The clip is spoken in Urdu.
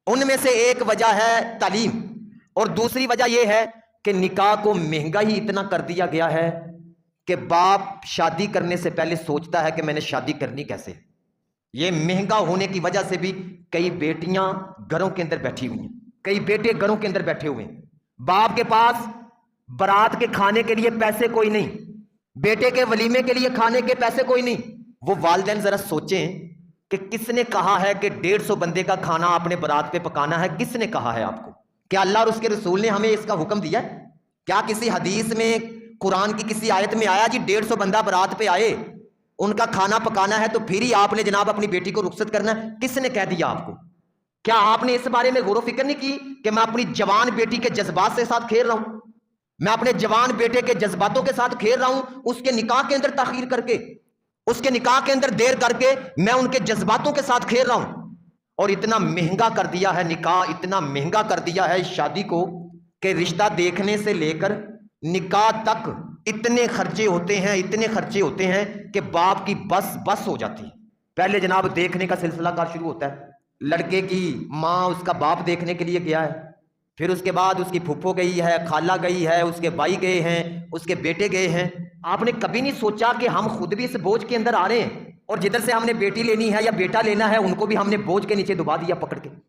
ان میں سے ایک وجہ ہے تعلیم، اور دوسری وجہ یہ ہے کہ نکاح کو مہنگا ہی اتنا کر دیا گیا ہے کہ باپ شادی کرنے سے پہلے سوچتا ہے کہ میں نے شادی کرنی کیسے۔ یہ مہنگا ہونے کی وجہ سے بھی کئی بیٹیاں گھروں کے اندر بیٹھی ہوئی ہیں، کئی بیٹے گھروں کے اندر بیٹھے ہوئے ہیں، باپ کے پاس برات کے کھانے کے لیے پیسے کوئی نہیں، بیٹے کے ولیمے کے لیے کھانے کے پیسے کوئی نہیں۔ وہ والدین ذرا سوچیں کہ کس نے کہا ہے کہ 150 بندے کا کھانا آپ نے برات پہ پکانا ہے؟ کس نے کہا ہے آپ کو؟ کیا اللہ اور اس کے رسول نے ہمیں اس کا حکم دیا ہے؟ کیا کسی حدیث میں، قرآن کی کسی آیت میں آیا جی 150 بندہ برات پہ آئے، ان کا کھانا پکانا ہے تو پھر ہی آپ نے جناب اپنی بیٹی کو رخصت کرنا ہے؟ کس نے کہہ دیا آپ کو؟ کیا آپ نے اس بارے میں غور و فکر نہیں کی کہ میں اپنی جوان بیٹی کے جذبات سے ساتھ کھیل رہا ہوں، میں اپنے جوان بیٹے کے جذباتوں کے ساتھ کھیل رہا ہوں، اس کے نکاح کے اندر تاخیر کر کے، اس کے نکاح کے اندر دیر کر کے میں ان کے جذباتوں کے ساتھ کھیل رہا ہوں۔ اور اتنا مہنگا کر دیا ہے نکاح، اتنا مہنگا کر دیا ہے اس شادی کو کہ رشتہ دیکھنے سے لے کر نکاح تک اتنے خرچے ہوتے ہیں، اتنے خرچے ہوتے ہیں کہ باپ کی بس ہو جاتی ہے۔ پہلے جناب دیکھنے کا سلسلہ کار شروع ہوتا ہے، لڑکے کی ماں اس کا باپ دیکھنے کے لیے گیا ہے، پھر اس کے بعد اس کی پھپھو گئی ہے، خالہ گئی ہے، اس کے بھائی گئے ہیں، اس کے بیٹے گئے ہیں۔ آپ نے کبھی نہیں سوچا کہ ہم خود بھی اس بوجھ کے اندر آ رہے ہیں، اور جدھر سے ہم نے بیٹی لینی ہے یا بیٹا لینا ہے ان کو بھی ہم نے بوجھ کے نیچے دبا دیا پکڑ کے۔